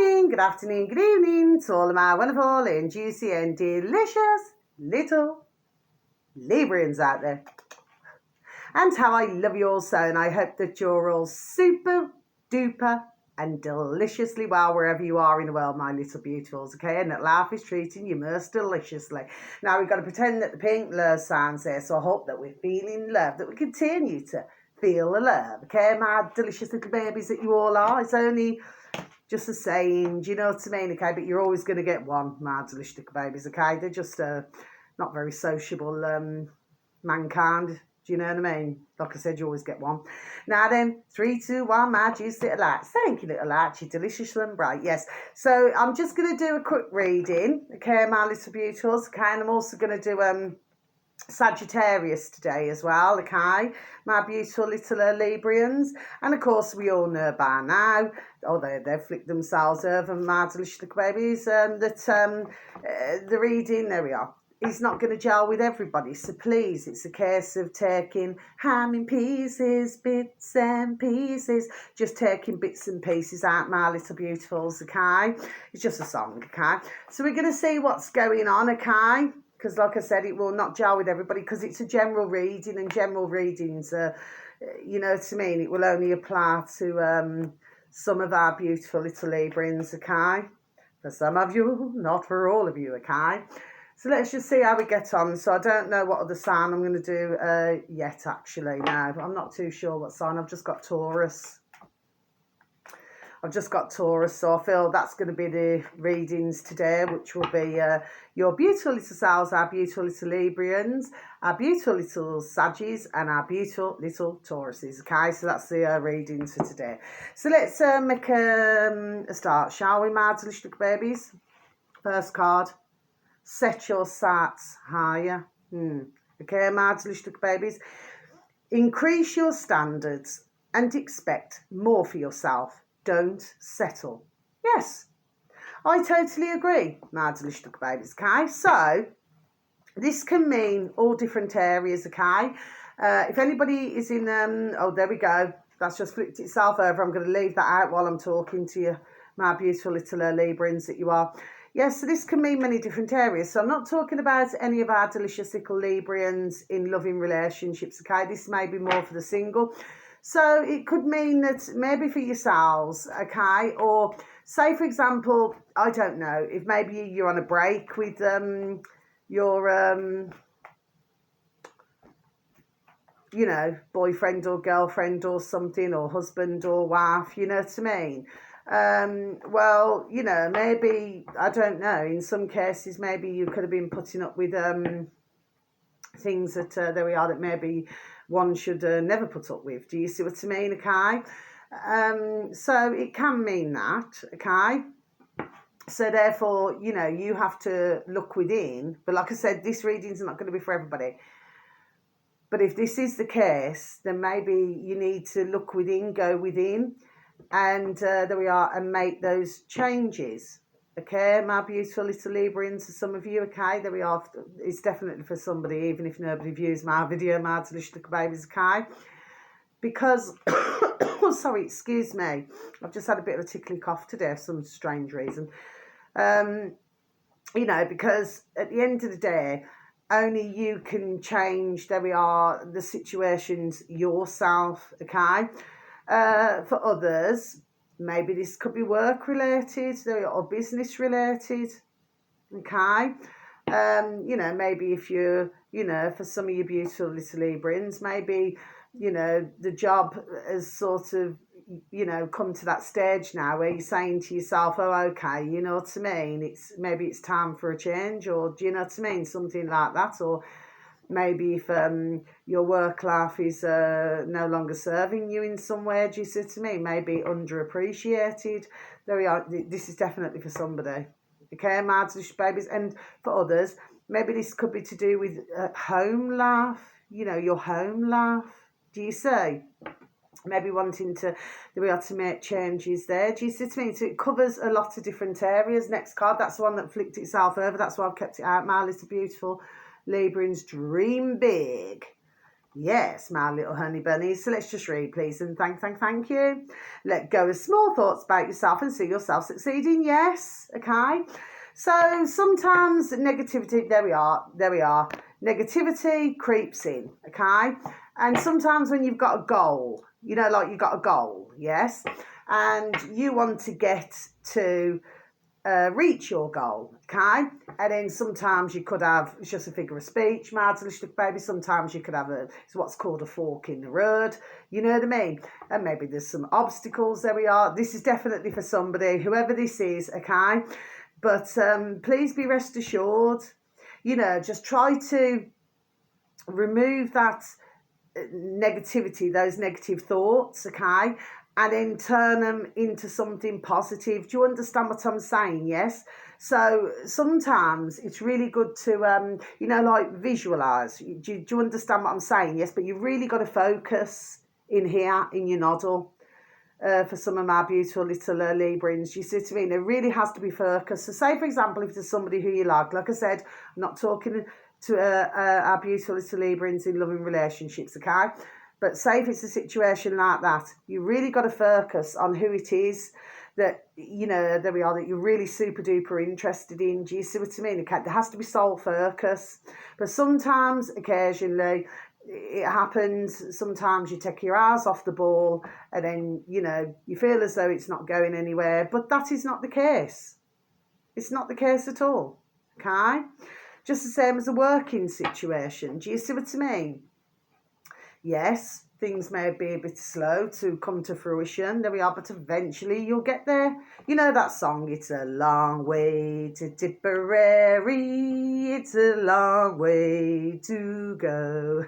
morning, good afternoon, good evening to all of my wonderful and juicy and delicious little Librians out there. And how I love you all so, and I hope that you're all super duper and deliciously well wherever you are in the world, my little beautifuls, okay? And that life is treating you most deliciously. Now, we've got to pretend that the pink love sounds there, so I hope that we're feeling love, that we continue to feel the love, okay? My delicious little babies that you all are. It's only just a saying, do you know what I mean? Okay, but you're always going to get one, my delicious little babies, okay? They're just not very sociable mankind. Do you know what I mean? Like I said, you always get one. Now then, 3, 2, 1, my juicy little lights. Thank you, little lights. You're delicious and bright. Yes. So I'm just going to do a quick reading, okay, my little beautiful. Okay, and I'm also going to do Sagittarius today as well, okay, my beautiful little Librians. And of course, we all know by now, they've flicked themselves over, my delicious little babies, that the reading, there we are, is not going to gel with everybody. So please, it's a case of taking ham in pieces, bits and pieces, just taking bits and pieces out, my little beautifuls, okay? It's just a song, okay? So we're going to see what's going on, okay? Because like I said, it will not gel with everybody because it's a general reading, and general readings, you know what I mean, it will only apply to some of our beautiful little Librians, okay? For some of you, not for all of you, okay? So let's just see how we get on. So I don't know what other sign I'm going to do yet, actually. No, I'm not too sure what sign. I've just got Taurus. So I feel that's going to be the readings today, which will be your beautiful little selves, our beautiful little Librians, our beautiful little Saggies, and our beautiful little Tauruses. Okay, so that's the readings for today. So let's make a start, shall we, my delicious little babies? First card, set your sights higher. Okay, my delicious little babies, increase your standards and expect more for yourself. Don't settle. Yes, I totally agree, my delicious little babies, okay? So, this can mean all different areas, okay? If anybody is in, oh, there we go. That's just flipped itself over. I'm going to leave that out while I'm talking to you, my beautiful little Librians that you are. Yes, so this can mean many different areas. So I'm not talking about any of our delicious little Librians in loving relationships, okay? This may be more for the single. So it could mean that maybe for yourselves, okay, or say, for example, I don't know, if maybe you're on a break with your, you know, boyfriend or girlfriend or something, or husband or wife, you know what I mean? Well, you know, maybe, I don't know, in some cases, maybe you could have been putting up with things that, there we are, that maybe one should never put up with. Do you see what I mean? Okay. So it can mean that, okay. So therefore, you know, you have to look within. But like I said, this reading's not going to be for everybody. But if this is the case, then maybe you need to look within, go within, and there we are, and make those changes. Okay, my beautiful little Librians, for some of you, okay, there we are. It's definitely for somebody, even if nobody views my video, my delicious little babies, okay? Because, oh, sorry, excuse me, I've just had a bit of a tickly cough today for some strange reason. You know, because at the end of the day, only you can change, there we are, the situations yourself, okay? For others, maybe this could be work related or business related, okay? You know, maybe if you're, you know, for some of you beautiful little Librians, maybe, you know, the job has sort of, you know, come to that stage now where you're saying to yourself, oh, okay, you know what I mean? Maybe it's time for a change, or do you know what I mean? Something like that. Or maybe if your work life is no longer serving you in some way, do you see what I mean? Maybe underappreciated. There we are. This is definitely for somebody. Okay, my delicious babies. And for others, maybe this could be to do with home life, you know, your home life. Do you see? Maybe wanting to, we are to make changes there. Do you see what I mean? So it covers a lot of different areas. Next card, that's the one that flicked itself over. That's why I've kept it out. My little beautiful Librians, dream big. Yes, my little honey bunnies. So let's just read, please, and thank you. Let go of small thoughts about yourself and see yourself succeeding. Yes, okay. So sometimes negativity, there we are. Negativity creeps in, okay? And sometimes when you've got a goal, like you've got a goal, yes, and you want to get to reach your goal, okay? And then sometimes you could have, it's just a figure of speech, baby. Sometimes you could have it's what's called a fork in the road, you know what I mean? And maybe there's some obstacles, there we are. This is definitely for somebody, whoever this is, okay? But please be rest assured, just try to remove that negativity, those negative thoughts, okay, and then turn them into something positive. Do you understand what I'm saying? Yes. So sometimes it's really good to like visualize. Do you understand what I'm saying? Yes. But you've really got to focus in here in your noddle. For some of my beautiful little Librans, you see what I mean? It really has to be focused. So say, for example, if there's somebody who you like I said, I'm not talking to our beautiful little Librans in loving relationships, okay? But say if it's a situation like that, you really got to focus on who it is that, there we are, that you're really super duper interested in. Do you see what I mean? Okay, there has to be sole focus. But sometimes, occasionally, it happens. Sometimes you take your eyes off the ball and then, you feel as though it's not going anywhere. But that is not the case. It's not the case at all. Okay? Just the same as a working situation. Do you see what I mean? Yes, things may be a bit slow to come to fruition. There we are, but eventually you'll get there. You know that song, it's a long way to Tipperary, it's a long way to go.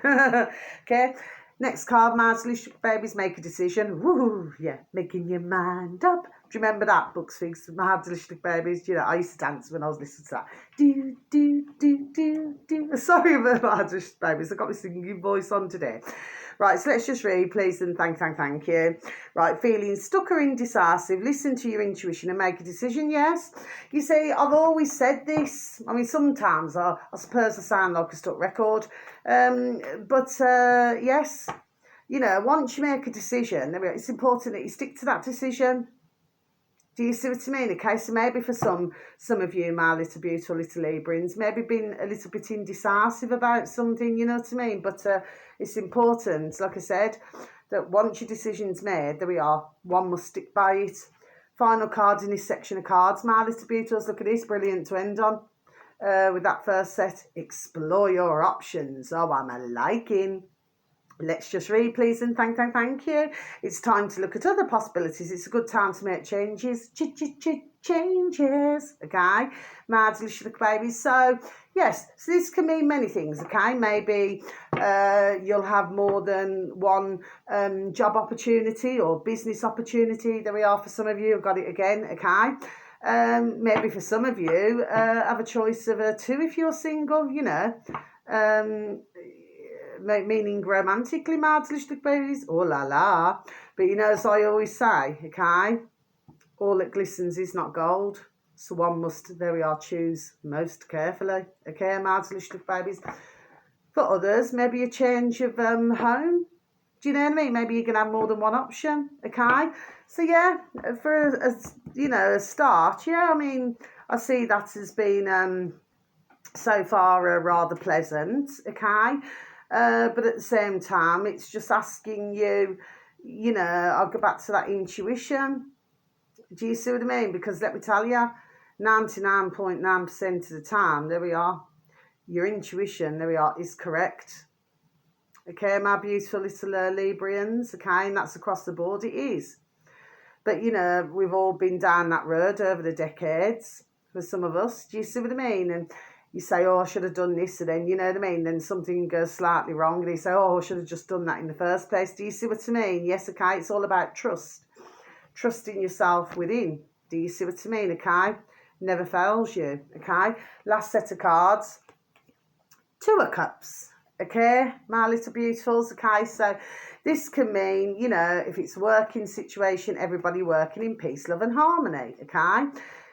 Okay, next card, Marsley Babies, make a decision. Woo, yeah, making your mind up. Do you remember that, Books Figs, My Delicious Babies? I used to dance when I was listening to that. Do, do, do, do, do. Sorry about My Delicious Babies, I got my singing voice on today. Right, so let's just read, please, and thank you. Right, feeling stuck or indecisive, listen to your intuition and make a decision, yes? You see, I've always said this. I mean, sometimes I suppose I sound like a stuck record. But yes, once you make a decision, it's important that you stick to that decision. Do you see what I mean? Okay, so maybe for some of you, my little beautiful little Librans, maybe been a little bit indecisive about something, you know what I mean? But it's important, like I said, that once your decision's made, there we are, one must stick by it. Final card in this section of cards, my little beautiful, look at this, brilliant to end on. With that first set, explore your options. Oh, I'm a liking. Let's just read, please, and thank you. It's time to look at other possibilities. It's a good time to make changes. Changes, okay? My delicious babies. So, yes, so this can mean many things, okay? Maybe you'll have more than one job opportunity or business opportunity. There we are for some of you. I've got it again, okay? Maybe for some of you, have a choice of two if you're single, meaning romantically, my delicious babies, oh la la. But as I always say, okay, all that glistens is not gold, so one must, there we are, choose most carefully, okay, my delicious babies. For others, maybe a change of home. Do you know what I mean? Maybe you can have more than one option, okay? So yeah, for a start, yeah, I mean, I see that as being so far rather pleasant, okay? But at the same time, it's just asking you, I'll go back to that intuition. Do you see what I mean? Because let me tell you, 99.9% of the time, there we are, your intuition, there we are, is correct. Okay, my beautiful little Librians, okay, and that's across the board, it is. But, we've all been down that road over the decades, for some of us. Do you see what I mean? And you say, oh, I should have done this, and then, you know what I mean? Then something goes slightly wrong, and you say, oh, I should have just done that in the first place. Do you see what I mean? Yes, okay, it's all about trust. Trusting yourself within. Do you see what I mean, okay? Never fails you, okay? Last set of cards. Two of Cups, okay? My little beautifuls, okay? So this can mean, if it's a working situation, everybody working in peace, love and harmony, okay?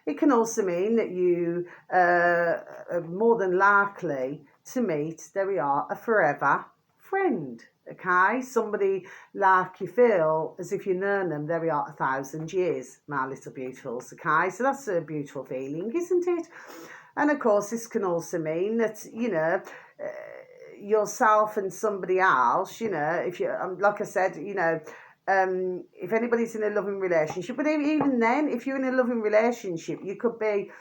It can also mean that you are more than likely to meet, there we are, a forever friend, okay? Somebody like you feel as if you known them, there we are, 1,000 years, my little beautifuls, okay? So that's a beautiful feeling, isn't it? And of course, this can also mean that, yourself and somebody else, if you, like I said, if anybody's in a loving relationship, but even then, if you're in a loving relationship, you could be,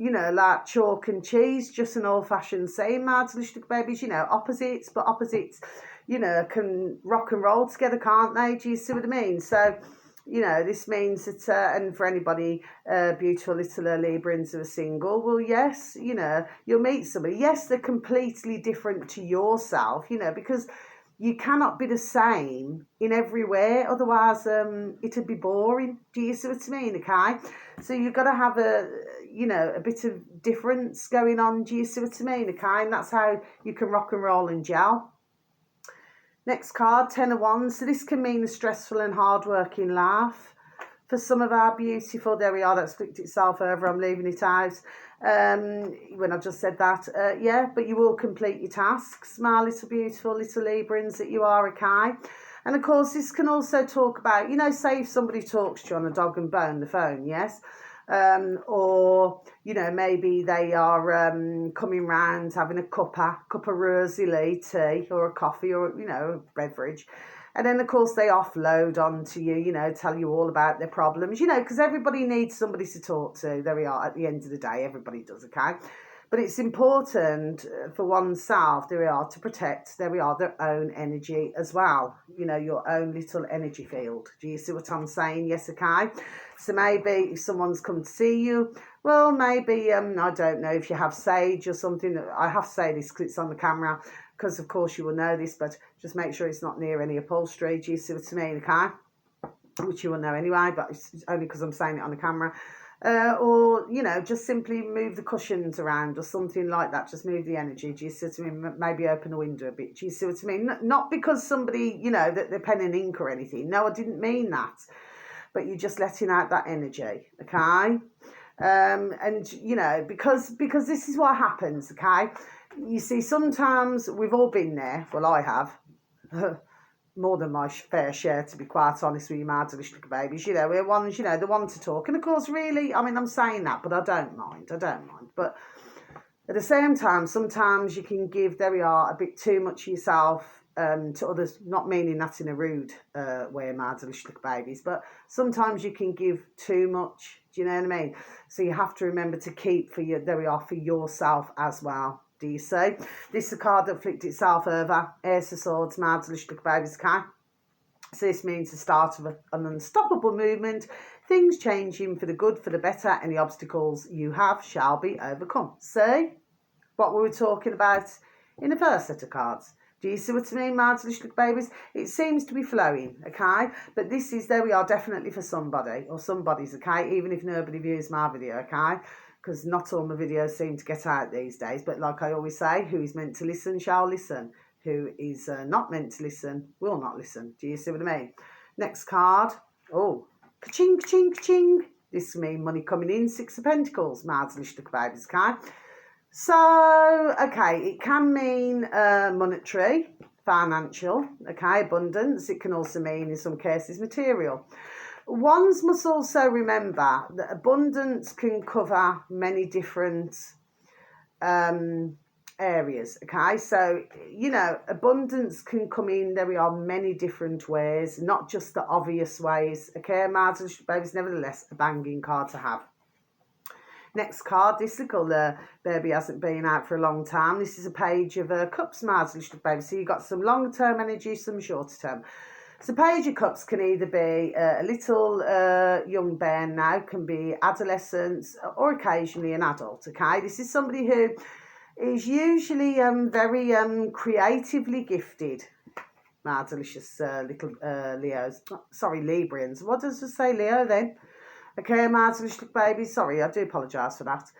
like chalk and cheese, just an old-fashioned saying, my delicious babies, opposites, but opposites, can rock and roll together, can't they? Do you see what I mean? So, this means that, and for anybody, beautiful little Librans who are single, well, yes, you'll meet somebody. Yes, they're completely different to yourself, because you cannot be the same in every way, otherwise it'd be boring. Do you see what I mean? Okay, so you've got to have a bit of difference going on. Do you see what I mean? Okay, and that's how you can rock and roll and gel. Next card, 10 of Wands. So this can mean a stressful and hard-working life. For some of our beautiful, there we are, that's flicked itself over, I'm leaving it out when I just said that. Yeah, but you will complete your tasks, my little beautiful little Librans that you are, okay? And of course, this can also talk about, say if somebody talks to you on a dog and bone, the phone, yes? Or, maybe they are coming round having a cuppa of rosy tea or a coffee or, a beverage. And then, of course, they offload onto you, tell you all about their problems, because everybody needs somebody to talk to. There we are, at the end of the day, everybody does, okay? But it's important for oneself, there we are, to protect, there we are, their own energy as well. Your own little energy field. Do you see what I'm saying? Yes, okay? So maybe if someone's come to see you, well, maybe, I don't know, if you have sage or something. I have to say this because it's on the camera, because of course you will know this, but just make sure it's not near any upholstery. Do you see what I mean, okay? Which you will know anyway, but it's only because I'm saying it on the camera. Or, just simply move the cushions around or something like that. Just move the energy. Do you see what I mean? Maybe open the window a bit. Do you see what I mean? Not because somebody, that they're pen and ink or anything. No, I didn't mean that. But you're just letting out that energy, okay? And, because this is what happens, okay? You see, sometimes we've all been there. Well, I have. More than my fair share, to be quite honest with you, my delicious babies. We're ones, the one to talk. And of course, really, I'm saying that, but I don't mind. But at the same time, sometimes you can give, there we are, a bit too much of yourself to others, not meaning that in a rude way, my delicious babies, but sometimes you can give too much. Do you know what I mean? So you have to remember to keep for yourself as well. Do you see? This is a card that flipped itself over. Ace of Swords, my delicious babies, okay? So this means the start of an unstoppable movement, things changing for the good, for the better, and the obstacles you have shall be overcome. See what we were talking about in the first set of cards. Do you see what I mean, my delicious babies? It seems to be flowing, okay? But this is, there we are, definitely for somebody or somebody's, okay? Even if nobody views my video, okay? Because not all my videos seem to get out these days. But like I always say, who is meant to listen shall listen. Who is not meant to listen will not listen. Do you see what I mean? Next card. Oh, ka-ching, ka-ching, ka-ching. This means money coming in. 6 of Pentacles. Marvelous look babies, okay? So, okay, it can mean monetary, financial, okay, abundance. It can also mean, in some cases, material. Ones must also remember that abundance can cover many different areas, okay? So, abundance can come in, there we are, many different ways, not just the obvious ways, okay? Marvelous babies, nevertheless, a banging card to have. Next card, this little baby hasn't been out for a long time. This is a page of cups, marvelous baby. So you've got some long-term energy, some shorter-term. So page of cups can either be a little young bear now, can be adolescence, or occasionally an adult, okay? This is somebody who is usually very creatively gifted. My delicious little Leos. Sorry, Librans. What does it say, Leo, then? Okay, my delicious baby. Sorry, I do apologise for that.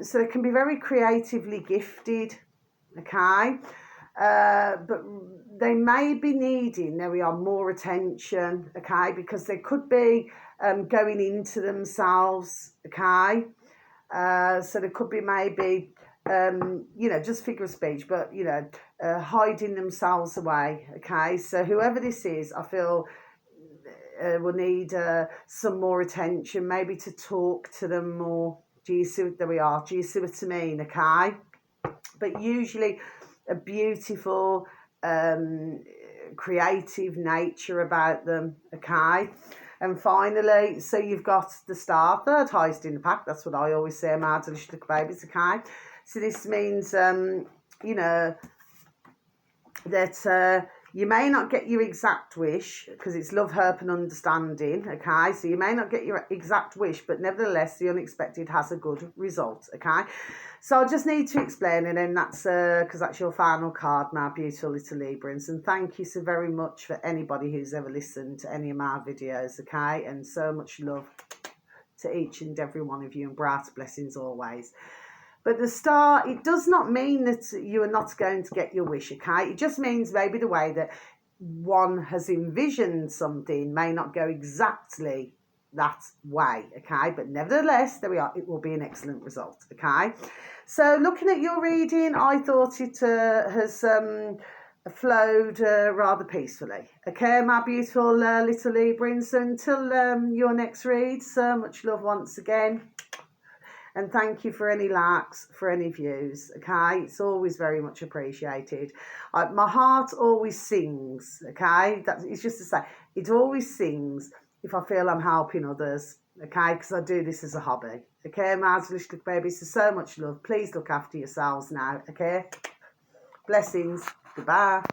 So they can be very creatively gifted, okay? But they may be needing, there we are, more attention, okay? Because they could be going into themselves, okay? So there could be maybe you know, just figure of speech, but, you know, hiding themselves away, okay? So whoever this is, I feel will need some more attention, maybe to talk to them more. Do you see, there we are, do you see what I mean, okay? But usually a beautiful, creative nature about them, okay? And finally, so you've got the star, third highest in the pack. That's what I always say, my delicious little babies, okay? So this means, you know, that you may not get your exact wish, because it's love, hope and understanding, okay? So you may not get your exact wish, but nevertheless, the unexpected has a good result, okay? So I just need to explain, and then that's because that's your final card, my beautiful little Librans. And thank you so very much for anybody who's ever listened to any of my videos, okay? And so much love to each and every one of you, and bright blessings always. But the star, it does not mean that you are not going to get your wish, okay? It just means maybe the way that one has envisioned something may not go exactly that way, okay? But nevertheless, there we are. It will be an excellent result, okay? So looking at your reading, I thought it has flowed rather peacefully. Okay, my beautiful little Librans. Until your next read, so much love once again. And thank you for any likes, for any views, okay? It's always very much appreciated. My heart always sings, okay? It's just to say, it always sings if I feel I'm helping others, okay? Because I do this as a hobby, okay? My little babies, so much love. Please look after yourselves now, okay? Blessings. Goodbye.